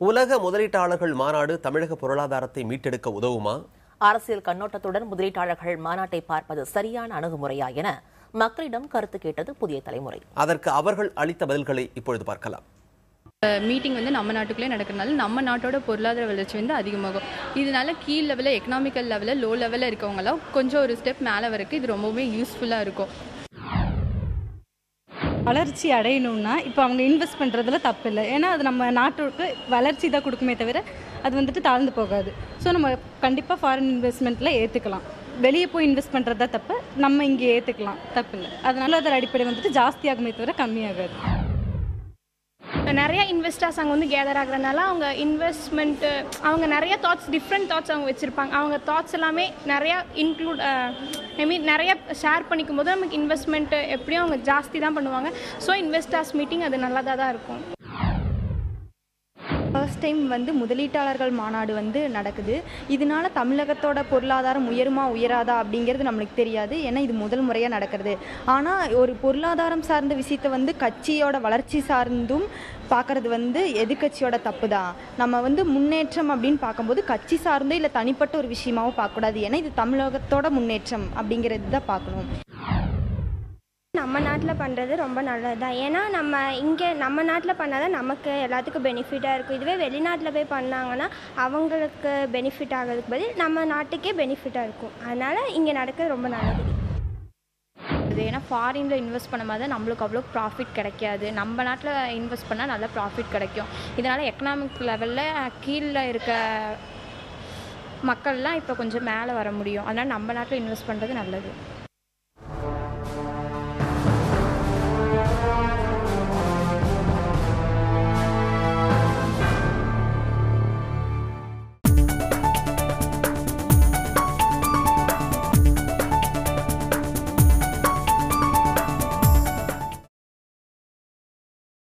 உலக முதலீட்டாளர்கள் மாநாடு தமிழக பொருளாதாரத்தை மீட்டெடுக்க உதவுமா? அரசியல் கண்ணோட்டத்துடன் முதலீட்டாளர்கள் மாநாட்டை பார்ப்பது சரியான அணுகுமுறையா என மக்களிடம் கருத்து கேட்டது புதிய தலைமுறை. அதற்கு அவர்கள் அளித்த பதில்களை இப்பொழுது பார்க்கலாம். மீட்டிங் நம்ம நாட்டுக்குள்ளே நடக்கிறதுனால நம்ம நாட்டோட பொருளாதார வளர்ச்சி அதிகமாகும். இதனால கீழ் லெவலில் எக்கனாமிக்கல் லெவலில் லோ லெவலில் இருக்கவங்களாம் கொஞ்சம் ஒரு ஸ்டெப் மேலே வரைக்கும் இது ரொம்பவே யூஸ்ஃபுல்லாக இருக்கும். வளர்ச்சி அடையணும்னா இப்போ அவங்க இன்வெஸ்ட் பண்ணுறதுல தப்பு இல்லை. ஏன்னா அது நம்ம நாட்டுக்கு வளர்ச்சி தான் கொடுக்குமே தவிர அது தாழ்ந்து போகாது. ஸோ நம்ம கண்டிப்பாக ஃபாரின் இன்வெஸ்ட்மெண்ட்டில் ஏற்றுக்கலாம். வெளியே போய் இன்வெஸ்ட் பண்ணுறது தான் தப்பு, நம்ம இங்கே ஏற்றுக்கலாம், தப்பு இல்லை. அதனால அதோட அடிப்படை ஜாஸ்தியாகுமே தவிர கம்மியாகாது. நிறைய இன்வெஸ்டர்ஸ் அங்கே கேதர் ஆகுறதுனால அவங்க இன்வெஸ்ட்மெண்ட்டு அவங்க நிறைய டிஃப்ரெண்ட் தாட்ஸ் அவங்க வச்சுருப்பாங்க. அவங்க தாட்ஸ் எல்லாமே நிறையா இன்க்ளூட் நிறைய ஷேர் பண்ணிக்கும் போது நமக்கு இன்வெஸ்ட்மெண்ட்டு எப்படியும் அவங்க ஜாஸ்தி தான் பண்ணுவாங்க. ஸோ இன்வெஸ்டர்ஸ் மீட்டிங் அது நல்லதாக தான் இருக்கும். ஃபர்ஸ்ட் டைம் முதலீட்டாளர்கள் மாநாடு நடக்குது. இதனால தமிழகத்தோட பொருளாதாரம் உயருமா உயராதா அப்படிங்கிறது நம்மளுக்கு தெரியாது. ஏன்னா இது முதல் முறையாக நடக்கிறது. ஆனால் ஒரு பொருளாதாரம் சார்ந்த விஷயத்தை கட்சியோட வளர்ச்சி சார்ந்தும் பார்க்குறது எதிர்கட்சியோட தப்பு தான். நம்ம முன்னேற்றம் அப்படின்னு பார்க்கும்போது கட்சி சார்ந்தோ இல்லை தனிப்பட்ட ஒரு விஷயமாவும் பார்க்கக்கூடாது. ஏன்னா இது தமிழகத்தோட முன்னேற்றம் அப்படிங்கிறது தான் பார்க்கணும். நம்ம நாட்டில் பண்ணுறது ரொம்ப நல்லது தான். ஏன்னா நம்ம நாட்டில் பண்ணால் தான் நமக்கு எல்லாத்துக்கும் பெனிஃபிட்டாக இருக்கும். இதுவே வெளிநாட்டில் போய் பண்ணாங்கன்னா அவங்களுக்கு பெனிஃபிட் ஆகிறதுக்கு பதில் நம்ம நாட்டுக்கே பெனிஃபிட்டாக இருக்கும். அதனால் இங்கே நடக்கிறது ரொம்ப நல்லது. ஏன்னா ஃபாரினில் இன்வெஸ்ட் பண்ண மாதிரி தான் நம்மளுக்கு அவ்வளோ ப்ராஃபிட் கிடைக்காது. நம்ம நாட்டில் இன்வெஸ்ட் பண்ணால் நல்ல ப்ராஃபிட் கிடைக்கும். இதனால் எக்கனாமிக் லெவலில் கீழே இருக்க மக்கள்லாம் இப்போ கொஞ்சம் மேலே வர முடியும். அதனால் நம்ம நாட்டில் இன்வெஸ்ட் பண்ணுறது நல்லது.